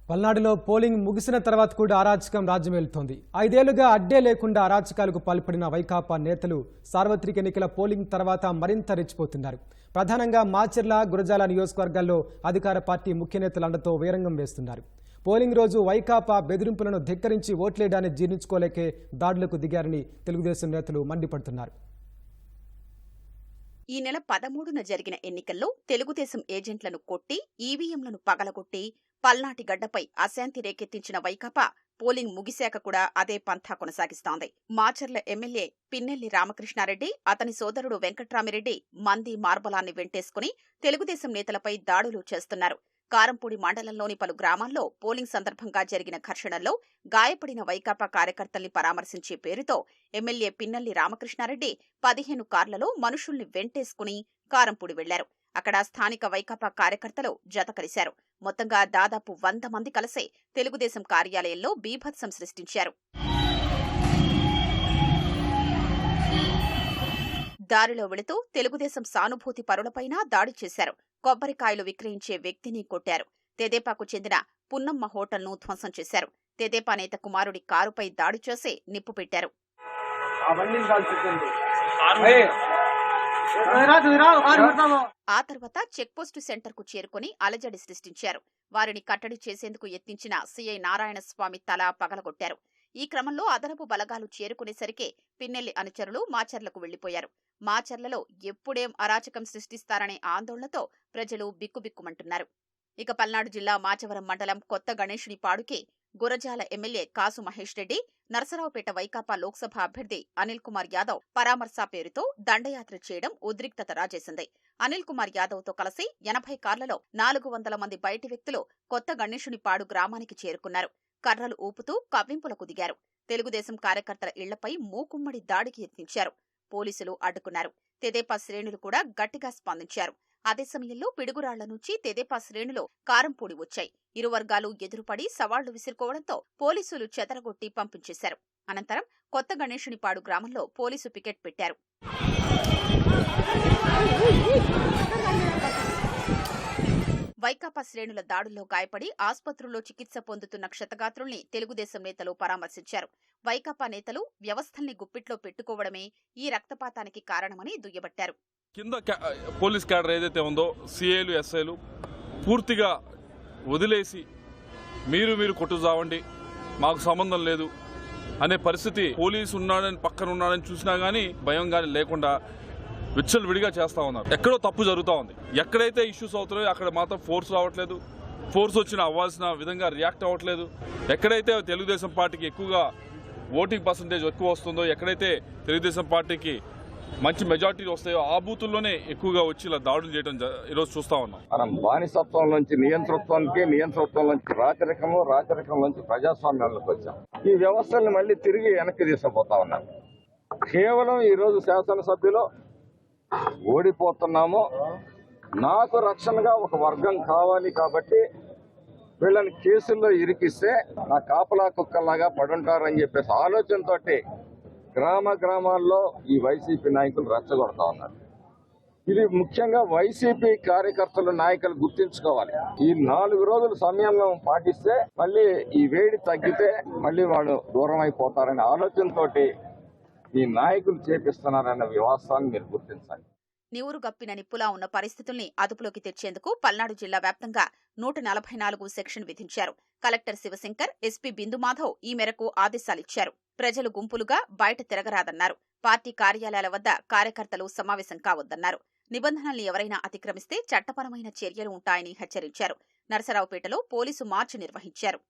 పల్నాడులో పోలింగ్ ముగిసిన తర్వాత కూడా అరాచకం రాజ్యమేలుతోంది. 5 ఏళ్లుగా అడ్డే లేకుండా అరాచకాలకు పాల్పడిన వైకాపా నేతలు సార్వత్రిక ఎన్నికల పోలింగ్ తర్వాత మరింత రెచ్చిపోతున్నారు. ప్రధానంగా మాచర్ల, గురజాల నియోజకవర్గాల్లో అధికార పార్టీ ముఖ్య నేతల అండతో వీరంగం వేస్తున్నారు. పోలింగ్ రోజు వైకాపా బెదిరింపులను ధిక్కరించి ఓట్లేయడాన్ని జీర్ణించుకోలేకే దాడులకు దిగారని తెలుగుదేశం నేతలు మండిపడుతున్నారు. ఈ నెల 13న జరిగిన ఎన్నికల్లో తెలుగుదేశం ఏజెంట్లను కొట్టి, ఈవీఎంలను పగలగొట్టి పల్నాటి గడ్డపై అశాంతి రేకెత్తించిన వైకాపా పోలింగ్ ముగిశాక కూడా అదే పంథా కొనసాగిస్తోంది. మాచర్ల ఎమ్మెల్యే పిన్నెల్లి రామకృష్ణారెడ్డి, అతని సోదరుడు వెంకట్రామిరెడ్డి మంది మార్బలాన్ని వెంటేసుకుని తెలుగుదేశం నేతలపై దాడులు చేస్తున్నారు. కారంపూడి మండలంలోని పలు గ్రామాల్లో పోలింగ్ సందర్భంగా జరిగిన ఘర్షణల్లో గాయపడిన వైకాపా కార్యకర్తల్ని పరామర్శించే పేరుతో ఎమ్మెల్యే పిన్నెల్లి రామకృష్ణారెడ్డి 15 కార్లలో మనుషుల్ని వెంటేసుకుని కారంపూడి వెళ్లారు. అక్కడ స్థానిక వైకాపా కార్యకర్తలు జత కలిశారు. మొత్తంగా దాదాపు 100 మంది కలిసి తెలుగుదేశం కార్యాలయంలో బీభత్సం సృష్టించారు. దారిలో వెళుతూ తెలుగుదేశం సానుభూతి పరులపైన దాడి చేశారు. కొబ్బరికాయలు విక్రయించే వ్యక్తిని కొట్టారు. తెదేపాకు చెందిన పున్నమ్మ హోటల్ను ధ్వంసం చేశారు. తెదేపా నేత కుమారుడి కారుపై దాడి చేసి నిప్పు పెట్టారు. ఆ తర్వాత చెక్పోస్టు సెంటర్కు చేరుకుని అలజడి సృష్టించారు. వారిని కట్టడి చేసేందుకు యత్నించిన సీఐ నారాయణస్వామి తల పగలగొట్టారు. ఈ క్రమంలో అదనపు బలగాలు చేరుకునేసరికి పిన్నెల్లి అనుచరులు మాచర్లకు వెళ్లిపోయారు. మాచర్లలో ఎప్పుడేం అరాచకం సృష్టిస్తారనే ఆందోళనతో ప్రజలు బిక్కుబిక్కుమంటున్నారు. ఇక పల్నాడు జిల్లా మాచవరం మండలం కొత్త గణేశునిపాడుకి గురజాల ఎమ్మెల్యే కాసు మహేష్ రెడ్డి, నరసరావుపేట వైకాపా లోక్సభ అభ్యర్థి అనిల్ కుమార్ యాదవ్ పరామర్శ పేరుతో దండయాత్ర చేయడం ఉద్రిక్తత రాజేసింది. అనిల్ కుమార్ యాదవ్ తో కలిసి 80 కార్లలో 400 మంది బయటి వ్యక్తులు కొత్త గణేశునిపాడు గ్రామానికి చేరుకున్నారు. కర్రలు ఊపుతూ కవ్వింపులకు దిగారు. తెలుగుదేశం కార్యకర్తల ఇళ్లపై మూకుమ్మడి దాడికి యత్నించారు. పోలీసులు అడ్డుకున్నారు. తెదేపా శ్రేణులు కూడా గట్టిగా స్పందించారు. అదే సమయంలో పిడుగురాళ్ల నుంచి తెదేపా శ్రేణులు కారంపూడి వచ్చాయి. ఇరు వర్గాలు ఎదురుపడి సవాళ్లు విసురుకోవడంతో పోలీసులు చెదరగొట్టి పంపించేశారు. అనంతరం కొత్త గణేశునిపాడు గ్రామంలో పోలీసు పికెట్ పెట్టారు. వైకాపా శ్రేణుల దాడుల్లో గాయపడి ఆసుపత్రుల్లో చికిత్స పొందుతున్న క్షతగాత్రుల్ని తెలుగుదేశం నేతలు పరామర్శించారు. వైకాపా నేతలు వ్యవస్థల్ని గుప్పిట్లో పెట్టుకోవడమే ఈ రక్తపాతానికి కారణమని దుయ్యబట్టారు. కింద పోలీస్ క్యాడర్ ఏదైతే ఉందో సిఐలు, ఎస్ఐలు పూర్తిగా వదిలేసి మీరు కొట్టుజావండి, మాకు సంబంధం లేదు అనే పరిస్థితి, పోలీసు ఉన్నాడని పక్కన ఉన్నాడని చూసినా గానీ భయం గానీ లేకుండా విచ్చలవిడిగా చేస్తా ఉన్నారు. ఎక్కడో తప్పు జరుగుతూ ఉంది. ఎక్కడైతే ఇష్యూస్ అవుతున్నాయో అక్కడ మాత్రం ఫోర్స్ రావట్లేదు. ఫోర్స్ వచ్చిన అవ్వాల్సిన విధంగా రియాక్ట్ అవ్వట్లేదు. ఎక్కడైతే తెలుగుదేశం పార్టీకి ఎక్కువగా ఓటింగ్ పర్సంటేజ్ ఎక్కువ వస్తుందో, ఎక్కడైతే తెలుగుదేశం పార్టీకి మంచి మెజార్టీలు వస్తాయో ఆ బూతుల్లోనే ఎక్కువగా వచ్చి ఇలా దాడులు చేయడం ఈరోజు చూస్తా ఉన్నాం. మనం బానిసత్వం నుంచి నియంతృత్వం నుంచి రాచరికం నుంచి ప్రజాస్వామ్యంలోకి వచ్చాం. ఈ వ్యవస్థల్ని మళ్ళీ తిరిగి వెనక్కి తీసుకుపోతా ఉన్నాం. కేవలం ఈ రోజు శాసనసభ్యులు ఓడిపోతున్నాము, నాకు రక్షణగా ఒక వర్గం కావాలి కాబట్టి వీళ్ళని కేసుల్లో ఇరికిస్తే నా కాపలా కుక్కల్లాగా పడుంటారని చెప్పేసి ఆలోచనతోటి గ్రామాల్లో ఈ వైసీపీ నాయకులు రెచ్చగొడతా ఉన్నారు. ఇది ముఖ్యంగా వైసీపీ కార్యకర్తలు, నాయకులు గుర్తించుకోవాలి. ఈ 4 రోజులు సమయంలో పాటిస్తే మళ్ళీ ఈ వేడి తగ్గితే మళ్ళీ వాళ్ళు దూరం అయిపోతారనే ఆలోచనతోటి ఈ నాయకులు చేపిస్తున్నారన్న వివాసాన్ని మీరు గుర్తించాలి. నివురు గప్పిన నిప్పులా ఉన్న పరిస్థితుల్ని అదుపులోకి తెచ్చేందుకు పల్నాడు జిల్లా వ్యాప్తంగా 144 సెక్షన్ విధించారు. కలెక్టర్ శివశంకర్, ఎస్పీ బిందుమాధవ్ ఈ మేరకు ఆదేశాలిచ్చారు. ప్రజలు గుంపులుగా బయట తిరగరాదన్నారు. పార్టీ కార్యాలయాల వద్ద కార్యకర్తలు సమావేశం కావద్దన్నారు. నిబంధనల్ని ఎవరైనా అతిక్రమిస్తే చట్టపరమైన చర్యలు ఉంటాయని హెచ్చరించారు. నరసరావుపేటలో పోలీసు మార్చి నిర్వహించారు.